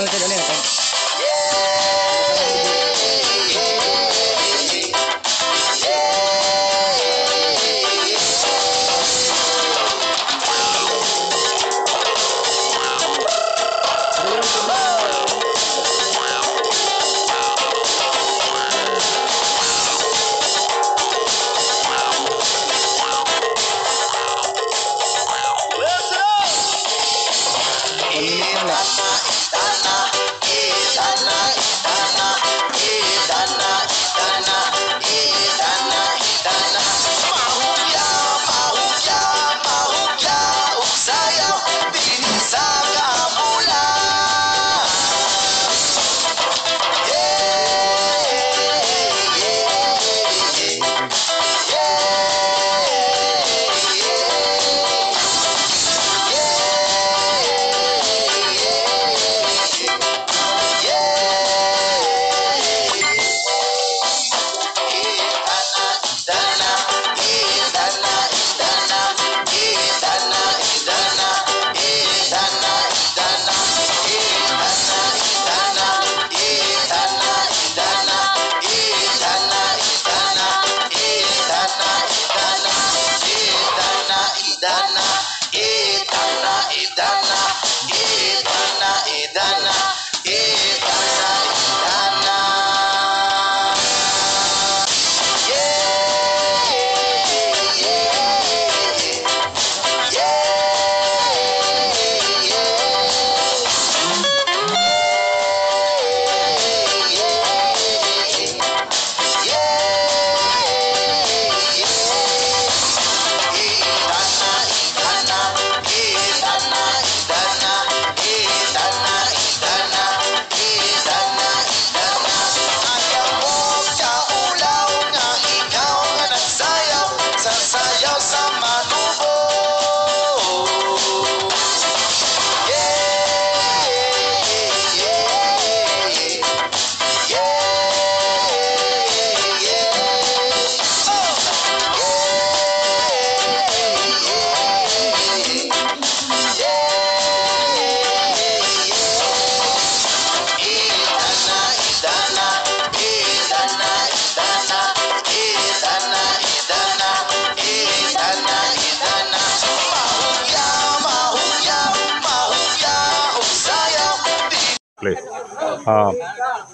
malakad ano yan.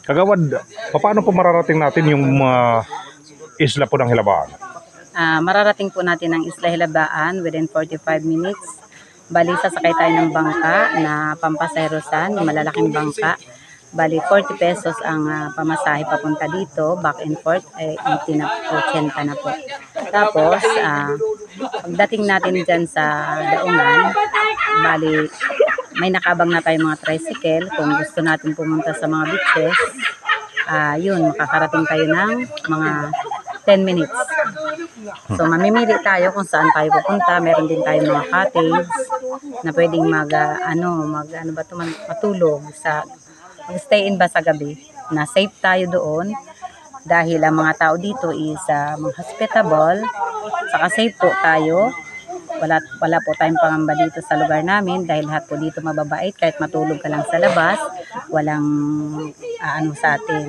Kagawad, paano po mararating natin yung isla po ng Hilabaan? Mararating po natin ang Isla Hilabaan within 45 minutes. Bali, sasakay tayo ng bangka na pampaserosan, malalaking bangka. Bali, 40 pesos ang pamasahe papunta dito. Back and forth ay 80 na po. Tapos, pagdating natin dyan sa Daungan, bali, may nakabang na tayong mga tricycle. Kung gusto natin pumunta sa mga beaches, yun, makakarating tayo ng mga 10 minutes. So, mamimili tayo kung saan tayo pupunta. Meron din tayong mga cottage na pwedeng matulog sa, stay in ba sa gabi, na safe tayo doon dahil ang mga tao dito is hospitable, saka safe po tayo. Wala po tayong pangamba dito sa lugar namin dahil lahat po dito mababait. Kahit matulog ka lang sa labas, walang sa atin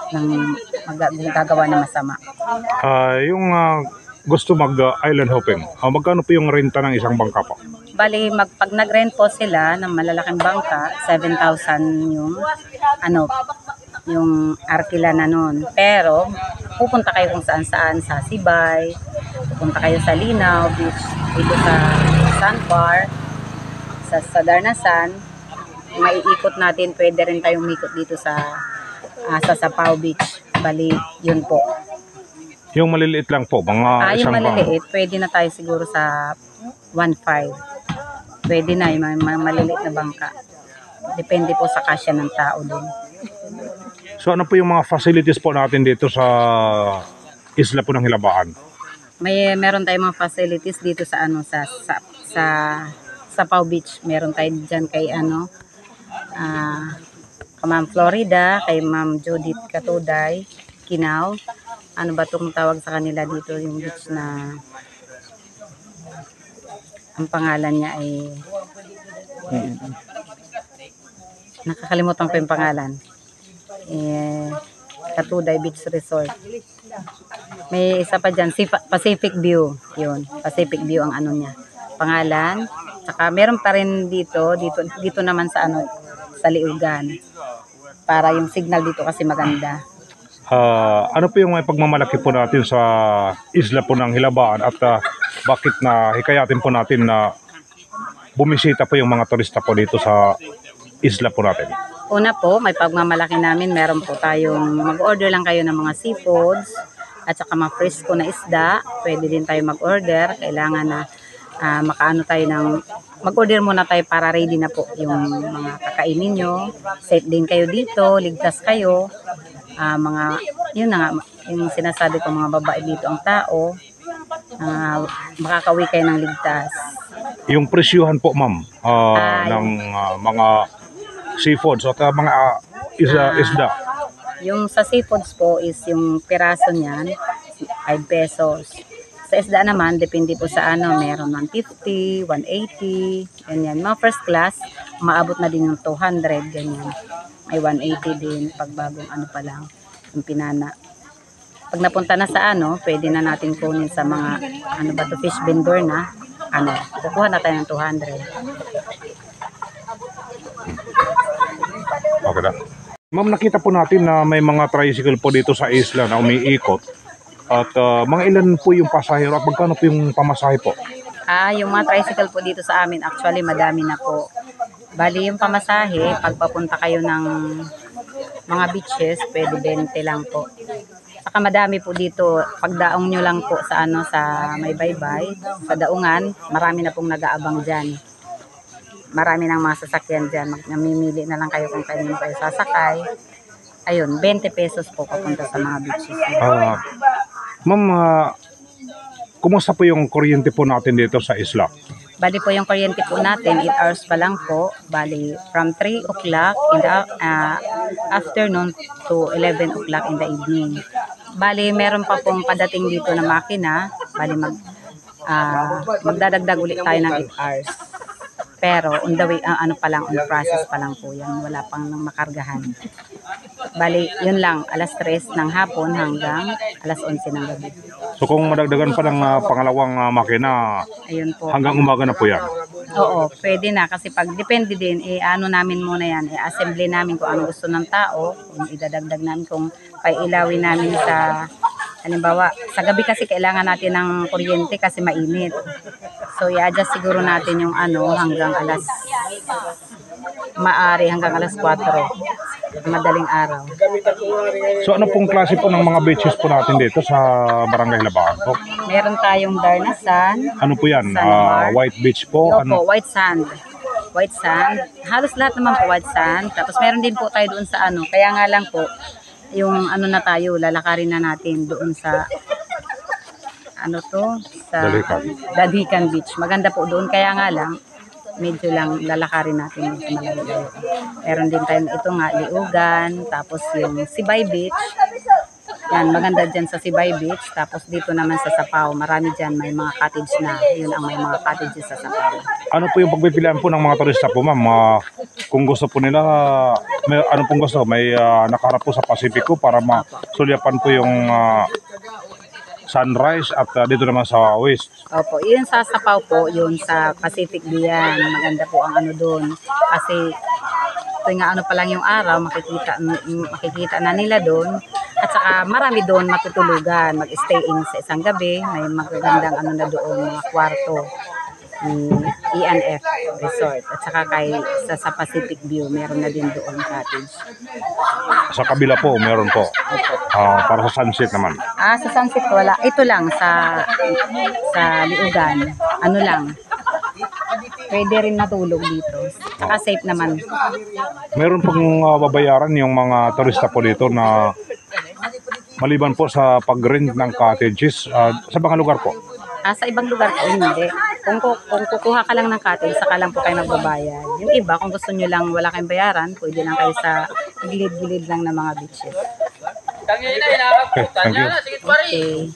ng magagawa na masama. Yung gusto mag-island hopping, magkano po yung renta ng isang bangka po? Bali, pag nag-rent po sila ng malalaking bangka, 7,000 yung arkila na nun. Pero, pupunta kayo kung saan-saan, sa Sibay, pupunta kayo sa Linaw Beach, dito sa Sandbar, sa Darnasan, maiikot natin, pwede rin tayong umikot dito sa Sapao Beach. Bali, yun po. Yung maliliit lang po, mga yung isang maliliit, pwede na tayo siguro sa 1.5. Pwede na yung maliliit na bangka. Depende po sa kasya ng tao doon. So ano po yung mga facilities po natin dito sa isla po ng Hilabaan? Meron tayong mga facilities dito sa Sapao Beach. Meron tayo diyan kay Ma'am Florida, kay Ma'am Judith Katuday, Kinaw. Ano ba itong tawag sa kanila dito, yung beach na ang pangalan niya ay Nakakalimutan ko yung pangalan. Katuday Beach Resort. May isa pa dyan, Pacific View. Yun, Pacific View ang ano niya. Pangalan. Saka meron pa rin dito naman sa sa Liugan. Para yung signal dito kasi maganda. Ano po yung may pagmamalaki po natin sa isla po ng Hilabaan at bakit na hikayatin po natin na bumisita po yung mga turista po dito sa isla po natin? Una po, may pagmamalaki namin. Meron po tayong mag-order lang kayo ng mga seafoods at saka mga fresco na isda. Pwede din tayo mag-order. Kailangan na mag-order muna tayo para ready na po yung mga kakainin nyo. Safe din kayo dito, ligtas kayo. Yun na nga, yung sinasabi ko, mga babae dito ang tao. Makakauwi kayo ng ligtas. Yung presyuhan po, ma'am, ng mga seafoods o mga isda. Yung sa seafoods po is yung piraso niyan, 5 pesos. Sa isda naman, depende po sa meron 150, 180, ganyan. Mga first class, maabot na din yung 200, ganyan. May 180 din, pag bagong pa lang, yung pinana. Pag napunta na sa pwede na natin kunin sa mga, fish vendor na, kukuha na tayo ng 200. Okay na. Ma'am, nakita po natin na may mga tricycle po dito sa isla na umiikot. At mga ilan po yung pasahero at magkano po yung pamasahe po? Yung mga tricycle po dito sa amin, actually madami na po. Bali yung pamasahe, pag papunta kayo ng mga beaches, pwede 20 lang po. Saka madami po dito, pagdaong nyo lang po sa sa may baybay, sa daungan, marami na pong nag-aabang dyan. Marami ng mga sasakyan dyan. Namimili na lang kayo kung kanino kayo sasakay. Ayun, 20 pesos po papunta sa mga beaches. Ma'am, kumusta po yung kuryente po natin dito sa isla? Bali po yung kuryente po natin, 8 hours pa lang po. Bali, from 3 o'clock in the afternoon to 11 o'clock in the evening. Bali, meron pa pong padating dito na makina. Bali, magdadagdag ulit tayo ng 8 hours. Pero on the way, on process pa lang po yan. Wala pang makargahan. Bali, yun lang, alas 3 ng hapon hanggang alas 11 ng gabi. So kung madagdagan pa ng pangalawang makina, ayun po, hanggang umaga na po yan? Oo, pwede na. Kasi pag depende din, namin muna yan, assembly namin kung ano gusto ng tao, kung idadagdag namin, kung paiilawin namin sa, halimbawa, sa gabi kasi kailangan natin ng kuryente kasi mainit. So, i-adjust siguro natin yung hanggang alas 4, madaling araw. So, ano pong klase po ng mga beaches po natin dito sa Barangay Hilabaan po? Meron tayong Darnasan. Ano po yan? White beach po? Po, white sand. White sand. Halos lahat naman po white sand. Tapos meron din po tayo doon sa Kaya nga lang po, yung na tayo, lalakarin na natin doon sa sa Dadikan Beach. Maganda po doon, kaya nga lang medyo lang lalakarin natin yung malayo. Meron din tayong ito nga, Liugan, tapos yung Sibay Beach. Yan, maganda dyan sa Sibay Beach. Tapos dito naman sa Sapao, marami dyan, may mga cottage na. Yun ang may mga cottages sa Sapao. Ano po yung pagpipilian po ng mga turista po, ma'am? Kung gusto po nila, ano pong gusto? May nakaharap po sa Pacifico para masulyapan po yung sunrise at dito naman sa west. Opo, yun sa Sapao po, yun sa Pacific diyan. Maganda po ang doon. Kasi tuwing pa lang yung araw, makikita na nila doon. At saka marami doon matutulugan, mag-stay in sa isang gabi. May magagandang na doon, mga kwarto. E&F Resort. At saka sa Pacific View, meron na din doon cottage. Sa kabila po, meron po. Para sa sunset naman. Sa sunset wala. Ito lang sa Liugan. Lang. Pwede rin matulog dito. Saka safe naman. Meron pong babayaran yung mga turista po dito na maliban po sa pag-rent ng cottages sa mga lugar po. Sa ibang lugar po, hindi. Kung kukuha ka lang ng cottage, saka lang po kayo magbabayad. Yung iba, kung gusto nyo lang wala kayong bayaran, pwede lang kayo sa gilid-gilid lang ng mga beaches. Okay, thank you. Okay.